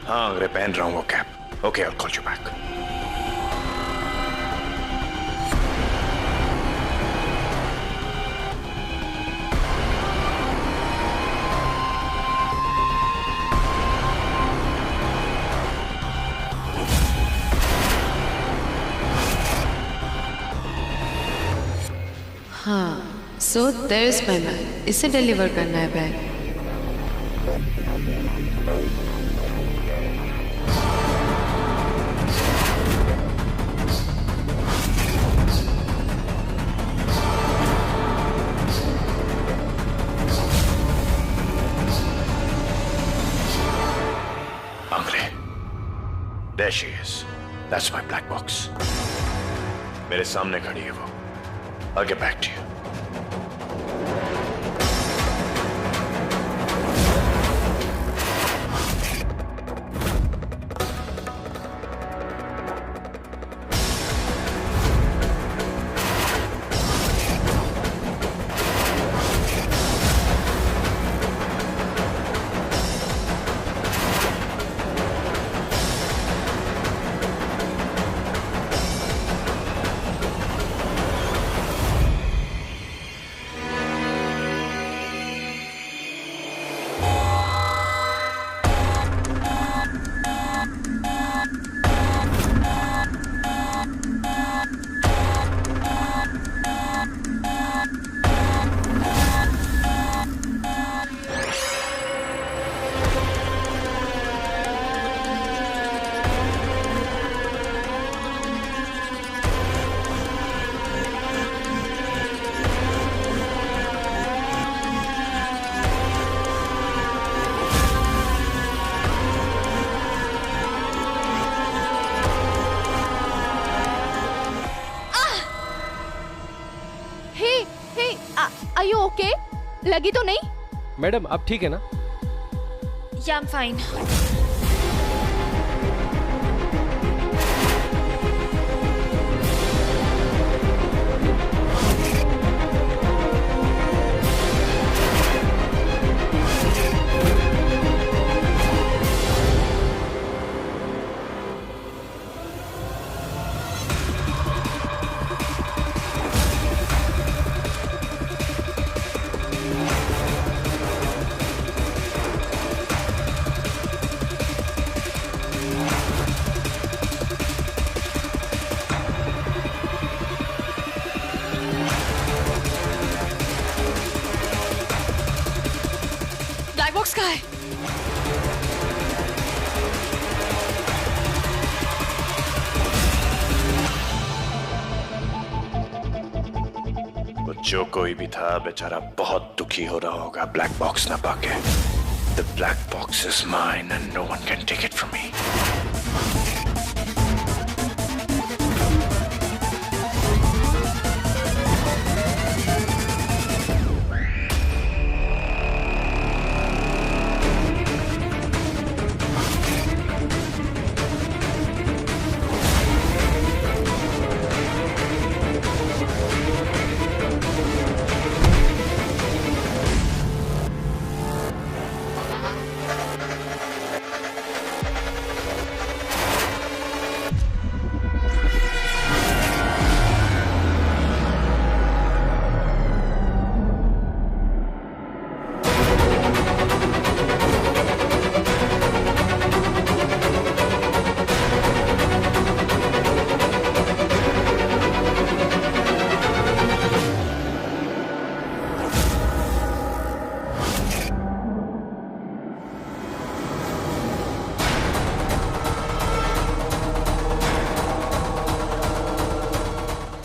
हाँ अंग्रेज पहन रहा हूँ वो cap. Okay, I'll call you back. हाँ, so there's my man. इसे डिलीवर करना है bag. Angre, there she is. That's my black box. मेरे सामने खड़ी है वो। I'll get back to you. Are you okay? लगी तो नहीं? मैडम आप ठीक है ना? Yeah, I'm fine. Black box कहाँ है? वो जो कोई भी था बेचारा बहुत दुखी हो रहा होगा ब्लैक बॉक्स ना पाके। The black box is mine and no one can take it from me.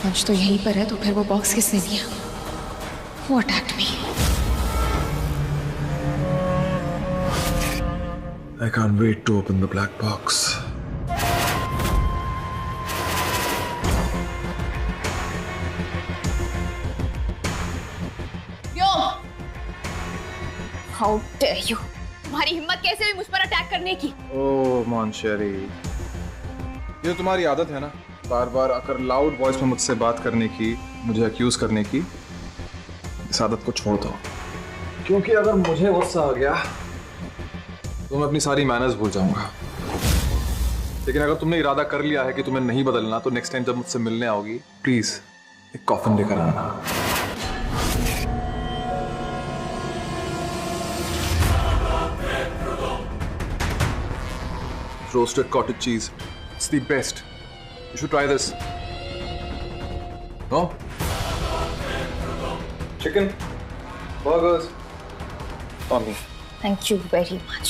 पंच तो यहीं पर है, तो फिर वो बॉक्स किसने दिया? वो attacked me. I can't wait to open the black box. Yo! How dare you? तुम्हारी हिम्मत कैसे हुई मुझ पर अटैक करने की? ओह मोंशेरी, ये तुम्हारी आदत है ना, बार बार आकर लाउड वॉइस में मुझसे बात करने की, मुझे अक्यूज करने की। इस आदत को छोड़ दो, क्योंकि अगर मुझे गुस्सा आ गया तो मैं अपनी सारी मैनर्स भूल जाऊंगा। लेकिन अगर तुमने इरादा कर लिया है कि तुम्हें नहीं बदलना, तो नेक्स्ट टाइम जब मुझसे मिलने आओगी, प्लीज एक कॉफिन लेकर आना। Roasted cottage cheese. It's the best. You should try this. No? Chicken, burgers, on me. Thank you very much.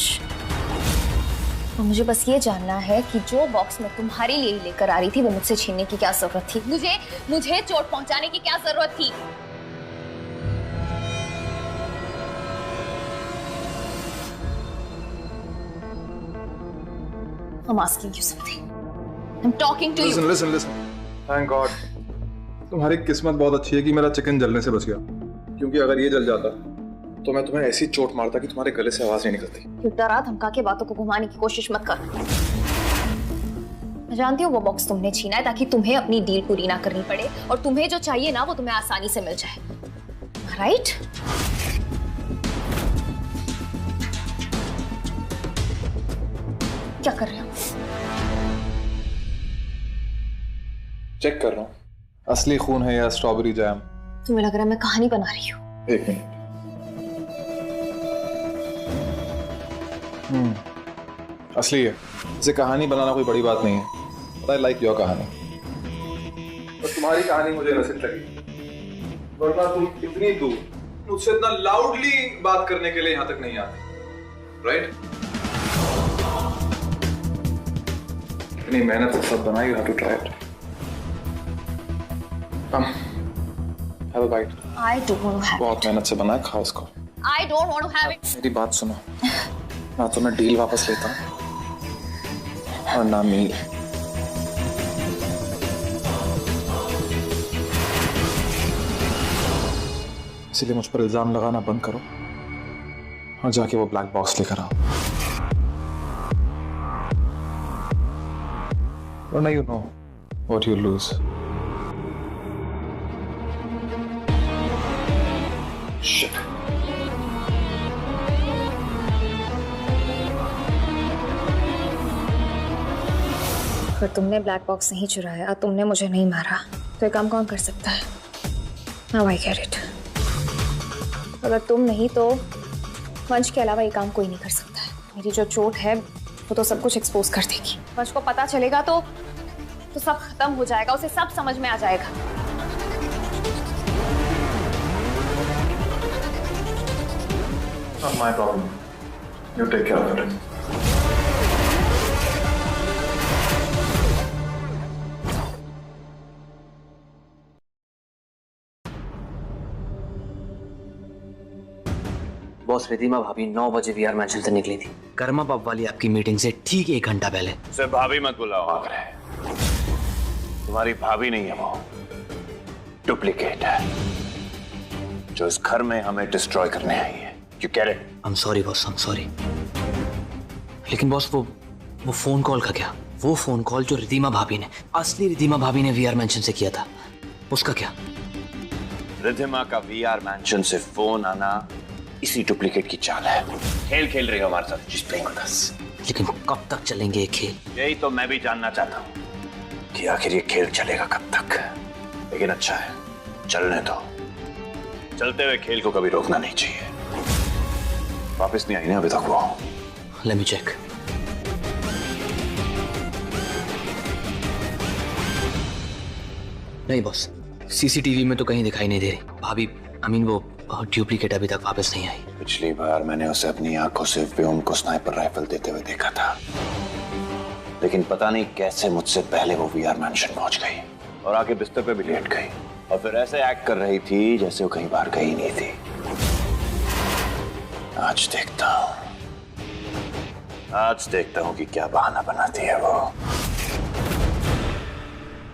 तो मुझे बस ये जानना है कि जो बॉक्स मैं तुम्हारे लिए लेकर आ रही थी वो मुझसे छीनने की क्या जरूरत थी? मुझे चोट पहुंचाने की क्या जरूरत थी? I'm asking you something. I'm talking to you. Listen. Thank God. तुम्हारी किस्मत बहुत अच्छी है कि मेरा चिकन जलने से बच गया, क्योंकि अगर ये जल जाता तो मैं तुम्हें ऐसी चोट मारता कि तुम्हारे गले से आवाज नहीं निकलती। डरा धमका के बातों को घुमाने की कोशिश मत कर। मैं जानती हूँ वो बॉक्स तुमने छीना है ताकि तुम्हें अपनी डील पूरी ना करनी पड़े और तुम्हें जो चाहिए ना वो तुम्हें आसानी से मिल जाए, राइट? क्या कर रहे हो? चेक कर रहा हूँ असली खून है या स्ट्रॉबेरी जैम। तुम्हें लग रहा है मैं कहानी बना रही हूँ? एक मिनट। असली है। इसे कहानी बनाना कोई बड़ी बात नहीं है। पता है, लाइक योर कहानी। पर तुम्हारी कहानी मुझे रसिक लगी, वरना तुम इतनी दूर मुझसे इतना लाउडली बात करने के लिए यहाँ तक नहीं आते, राइट? इतनी मेहनत से सब बनाई, you have to try it. Come, have a bite. I don't want to have बहुत मेहनत से बना है, खाओ इसको। I don't want to have it. मेरी बात सुनो, ना तो मैं डील वापस लेता हूँ और ना मील। इसलिए मुझ पर इल्जाम लगाना बंद करो और जाके वो ब्लैक बॉक्स लेकर आओ, वरना you know what you lose. Shit. अगर तुमने ब्लैक बॉक्स नहीं चुराया, तुमने मुझे नहीं मारा, तो ये काम कौन कर सकता है? Now I get it. अगर तुम नहीं तो वंश के अलावा ये काम कोई नहीं कर सकता है। मेरी जो चोट है वो तो सब कुछ एक्सपोज कर देगी। वंश को पता चलेगा तो सब खत्म हो जाएगा, उसे सब समझ में आ जाएगा। Not my problem. You take care of it. Boss, Ridhima भाभी 9 बजे वीआर मैंशन से निकली थी, कर्मा पब वाली आपकी मीटिंग से ठीक 1 घंटा पहले। उसे भाभी मत बुलाओ, आगरे। तुम्हारी भाभी नहीं है वो, डुप्लीकेट है जो इस घर में हमें डिस्ट्रॉय करने आई है। You get it? I'm sorry boss, I'm sorry। लेकिन बॉस वो फोन कॉल का क्या? वो फोन कॉल जो रिधिमा भाभी ने, असली रिधिमा भाभी ने वीआर मैंशन से किया था, उसका क्या? रिधिमा का वीआर मैंशन से फोन आना इसी डुप्लीकेट की चाल है। खेल खेल रही हो हमारे साथ। She's playing with us। लेकिन कब तक चलेंगे ये खेल? यही तो मैं भी जानना चाहता हूँ कि आखिर ये खेल चलेगा कब तक। लेकिन अच्छा है, चलने दो। चलते हुए खेल को कभी रोकना नहीं चाहिए। वापस नहीं आई ना अभी तक वो। Let me check। नहीं बॉस, सीसीटीवी में तो कहीं दिखाई नहीं दे रही भाभी। वो डुप्लीकेट अभी तक वापस नहीं आई। पिछली बार मैंने उसे अपनी आंखों से व्योम को स्नाइपर राइफल देते हुए देखा था, लेकिन पता नहीं कैसे मुझसे पहले वो वीआर मैंशन पहुंच गई और आके बिस्तर पे भी लेट गई और फिर ऐसे एक्ट कर रही थी जैसे वो कहीं बाहर गई नहीं थी। आज देखता हूँ कि क्या बहाना बनाती है वो।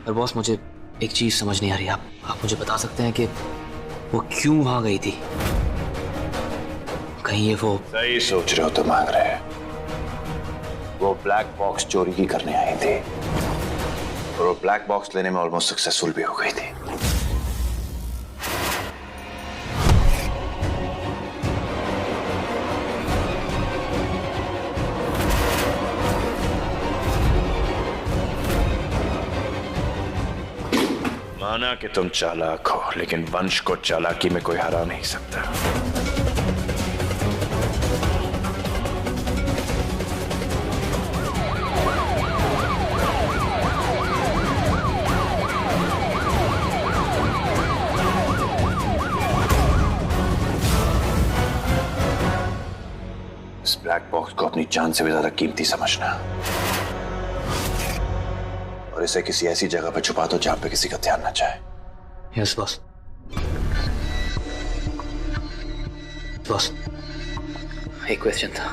पर बॉस, मुझे एक चीज समझ नहीं आ रही। आप मुझे बता सकते हैं कि वो क्यों वहां गई थी? कहीं ये वो... सही सोच रहे हो तो मांग रहे। वो ब्लैक बॉक्स चोरी की करने आई थी और वो ब्लैक बॉक्स लेने में ऑलमोस्ट सक्सेसफुल भी हो गई थी। माना कि तुम चालाक हो, लेकिन वंश को चालाकी में कोई हरा नहीं सकता। इस ब्लैक बॉक्स को अपनी जान से भी ज्यादा कीमती समझना और इसे किसी ऐसी जगह पे छुपा दो जहां पे किसी का ध्यान न जाए। Yes boss. बॉस, एक क्वेश्चन था।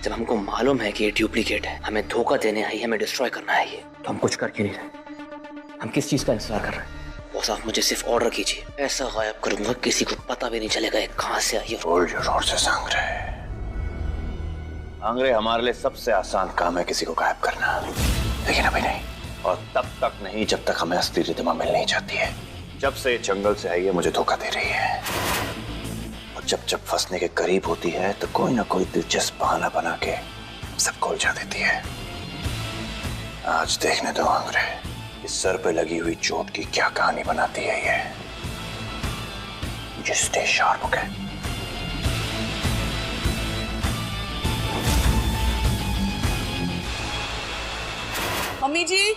जब हमको मालूम है कि ये डुप्लीकेट है, हमें धोखा देने आई है, हमें डिस्ट्रॉय करना है ये, तो हम कुछ कर क्यों नहीं रहे? हम किस चीज का इंतजार कर रहे हैं? बॉस, आप मुझे सिर्फ ऑर्डर कीजिए, ऐसा गायब करूंगा किसी को पता भी नहीं चलेगा ये कहां से आई है। Hold your horses Angre. Angre, हमारे लिए सबसे आसान काम है किसी को गायब करना, लेकिन अभी नहीं, और तब तक नहीं जब तक हमें असली रिद्धिमा मिल नहीं जाती है। जब से जंगल से आई है मुझे धोखा दे रही है, और जब जब फंसने के करीब होती है तो कोई ना कोई दिलचस्प बहाना बना के सबको उलझा देती है। आज देखने दो आंग्रे, इस सर पे लगी हुई चोट की क्या कहानी बनाती है ये। मुझे स्टे शार्प, ओके? मम्मी जी,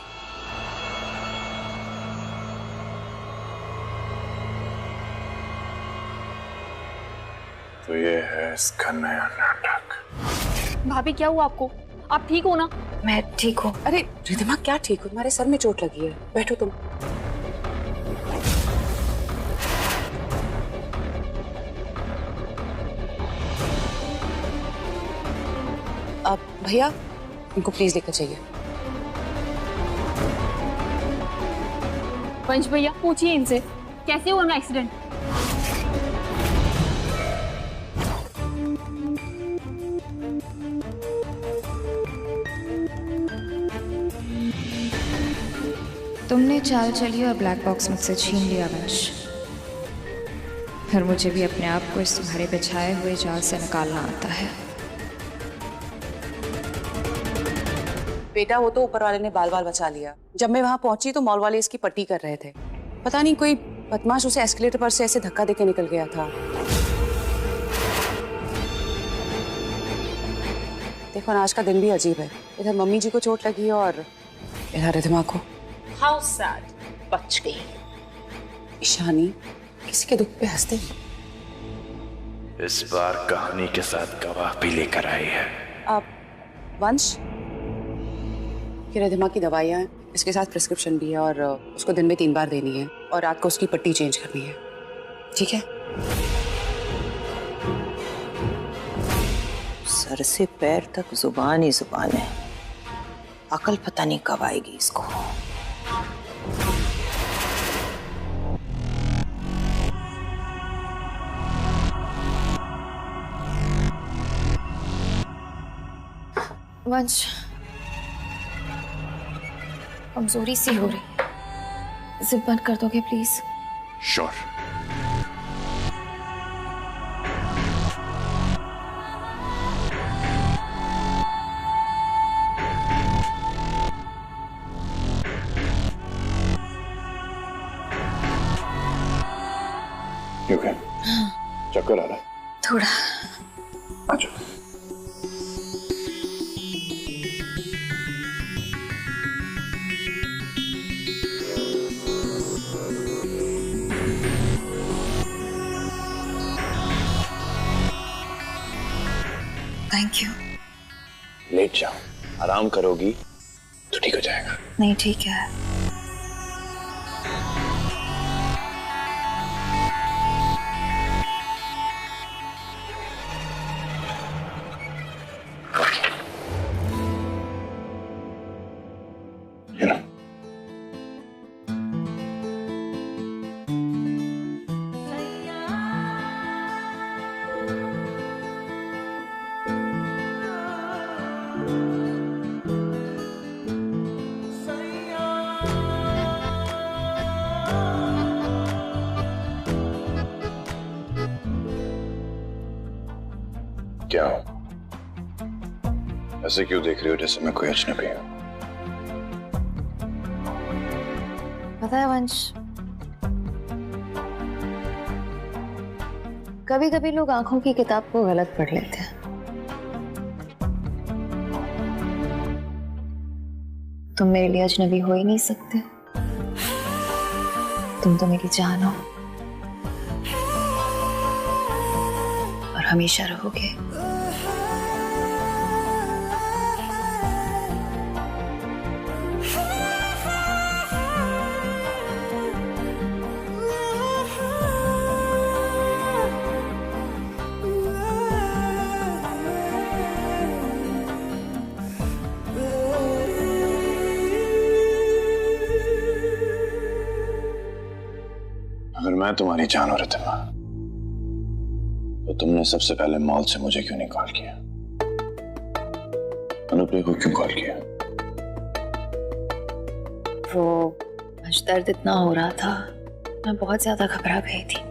तो ये है इसका नया नाटक। भाभी क्या हुआ आपको? आप ठीक हो ना? मैं ठीक हूँ। अरे रिद्धिमा क्या ठीक हो? तुम्हारे सर में चोट लगी है, बैठो तुम। अब भैया इनको प्लीज लेकर चाहिए। वंश भैया पूछिए इनसे कैसे हुआ उनका एक्सीडेंट। तुमने चाल चली और ब्लैक बॉक्स मुझसे छीन लिया वंश, फिर मुझे भी अपने आप को इस तुम्हारे बिछाए हुए जाल से निकालना आता है। बेटा वो तो ऊपर वाले ने बाल बाल बचा लिया। जब मैं वहां पहुंची तो मॉल वाले इसकी पट्टी कर रहे थे। पता नहीं कोई बदमाश उसे एस्केलेटर पर से ऐसे धक्का देके निकल गया था। देखो ना, आज का दिन भी अजीब है। इधर मम्मी जी को चोट लगी और इधर रिद्धिमा को। हाउ सैड, बच गई। ईशानी किसी के दुख पे हंसते। इस बार कहानी के साथ गवाह भी लेकर आई है। अब वंश, ये रिद्धिमा की दवाइयाँ हैं, इसके साथ प्रिस्क्रिप्शन भी है और उसको दिन में 3 बार देनी है और रात को उसकी पट्टी चेंज करनी है, ठीक है? सर से पैर तक जुबान ही जुबान है। अकल पता नहीं कब आएगी इसको। वंश, कमजोरी सी हो रही है, जिप बंद कर दोगे प्लीज? श्योर। क्यों है? चक्कर आ रहा है? थोड़ा। अच्छा। Thank you. लेट जाओ, आराम करोगी तो ठीक हो जाएगा। नहीं ठीक है। You know. क्या हो? ऐसे क्यों देख रही हो जैसे मैं कोई अजनबी हूं? पता है वंश, कभी कभी लोग आंखों की किताब को गलत पढ़ लेते हैं। तुम मेरे लिए अजनबी हो ही नहीं सकते। तुम तो मेरी जान हो और हमेशा रहोगे। अगर मैं तुम्हारी जान हो रितिमा, तो तुमने सबसे पहले मॉल से मुझे क्यों नहीं कॉल किया? अनुप्रिया को क्यों कॉल किया? वो आज दर्द इतना हो रहा था, मैं बहुत ज्यादा घबरा गई थी।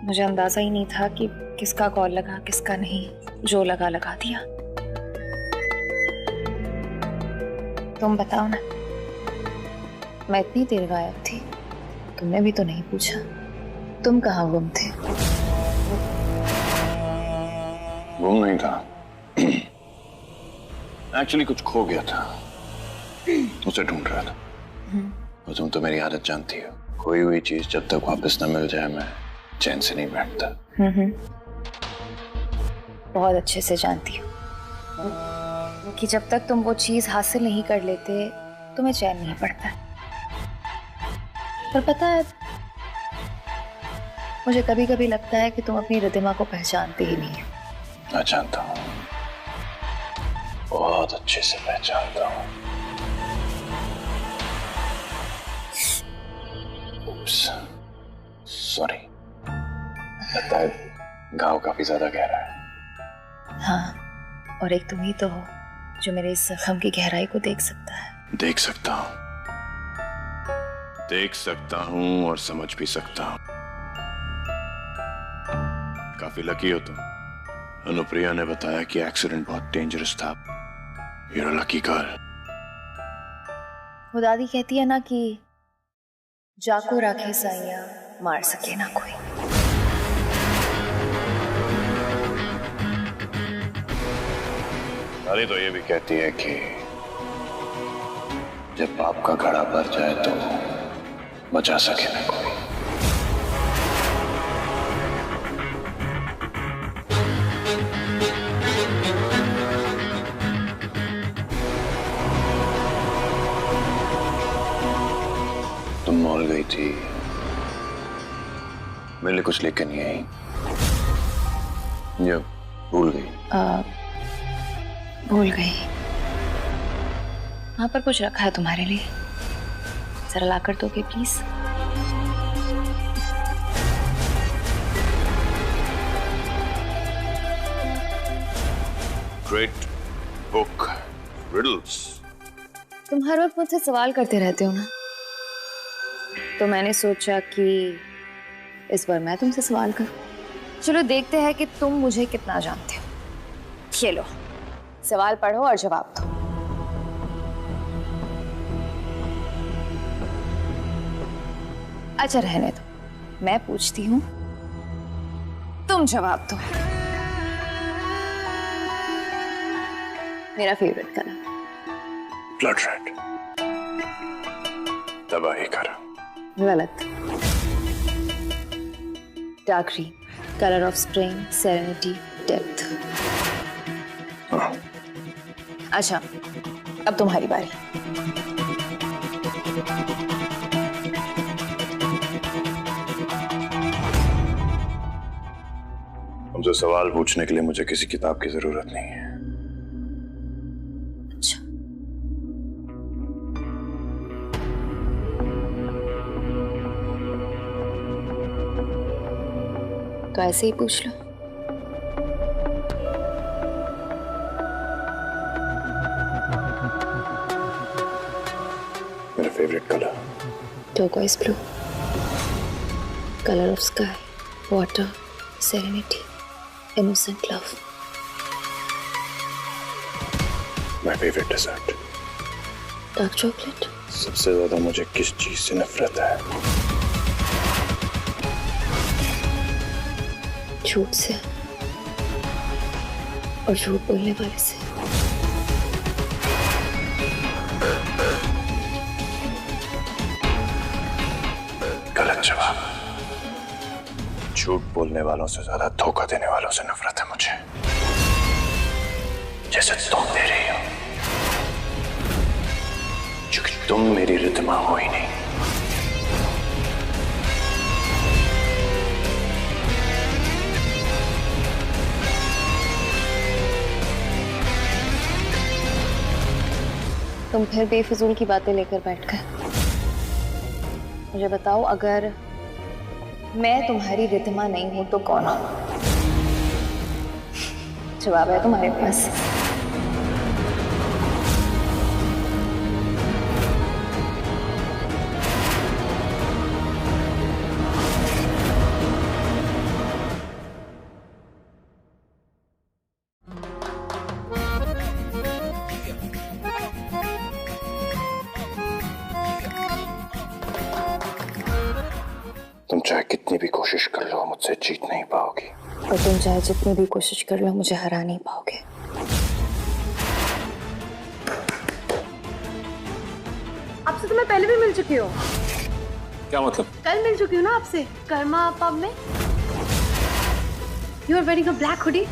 मुझे अंदाजा ही नहीं था कि किसका कॉल लगा किसका नहीं, जो लगा लगा दिया। तुम बताओ ना, मैं इतनी देर गायब थी, तुमने भी तो नहीं पूछा तुम कहाँ गुम थे? गुम नहीं था, एक्चुअली कुछ खो गया था, उसे ढूंढ रहा था। और तुम तो मेरी आदत जानती हो, खोई हुई चीज जब तक वापस न मिल जाए मैं चैन से नहीं बैठता। बहुत अच्छे से जानती हो कि जब तक तुम वो चीज हासिल नहीं कर लेते तुम्हें चैन नहीं पड़ता। पर पता है, मुझे कभी कभी लगता है कि तुम अपनी रितिमा को पहचानते ही नहीं हो। मैं जानता हूँ, बहुत अच्छे से पहचानता हूँ। सॉरी, लगता है घाव काफी ज्यादा गहरा है। हाँ, और एक तुम ही तो हो जो मेरे इस जख्म की गहराई को देख सकता है। देख सकता हूँ, देख सकता हूँ और समझ भी सकता हूँ। काफी लकी हो तुम। अनुप्रिया ने बताया कि एक्सीडेंट बहुत डेंजरस था। You're a lucky girl। वो दादी कहती है ना कि जाको राखे साइया मार सके ना कोई। दादी तो ये भी कहती है कि जब पाप का घड़ा भर जाए तो बचा सके ना कोई। तुम मॉल गई थी, मेरे लिए कुछ लेकर नहीं आई, या भूल गई? भूल गई। वहां पर कुछ रखा है तुम्हारे लिए, जरा लाकर दोगे प्लीज? Great book riddles. तुम हर वक्त मुझसे सवाल करते रहते हो ना, तो मैंने सोचा कि इस बार मैं तुमसे सवाल करूं। चलो देखते हैं कि तुम मुझे कितना जानते हो। ये लो, सवाल पढ़ो और जवाब दो। अच्छा रहने दो, मैं पूछती हूँ, तुम जवाब दो। मेरा फेवरेट कलर? Blood red. तबाही कर। गलत। Dark green, colour of spring, serenity, depth. अच्छा, अब तुम्हारी बारी। तुमसे सवाल पूछने के लिए मुझे किसी किताब की जरूरत नहीं है। अच्छा, तो ऐसे ही पूछ लो। मेरा favourite colour? turquoise blue, color of sky, water, serenity, innocent love. My favorite dessert? Dark chocolate. सबसे ज्यादा मुझे किस चीज से नफरत है? झूठ से और झूठ बोलने वाले से। गलत जवाब। झूठ बोलने वालों से ज्यादा धोखा देने वालों से नफरत है मुझे, जैसे तुम दे रही हो, क्योंकि तुम मेरी रितमा हो ही नहीं। तुम फिर बेफिजूल की बातें लेकर बैठ गए। मुझे बताओ, अगर मैं तुम्हारी रितमा नहीं हूं तो कौन हो? जवाब है तुम्हारे पास? तुम चाहे कितनी भी कोशिश कर लो मुझसे जीत नहीं पाओगी, और तुम चाहे जितनी भी कोशिश कर लो मुझे हरा नहीं पाओगे। आपसे तो मैं पहले भी मिल चुकी हूँ। क्या मतलब? कल मिल चुकी हूँ ना आपसे, कर्मा पब में। You are wearing a black hoodie.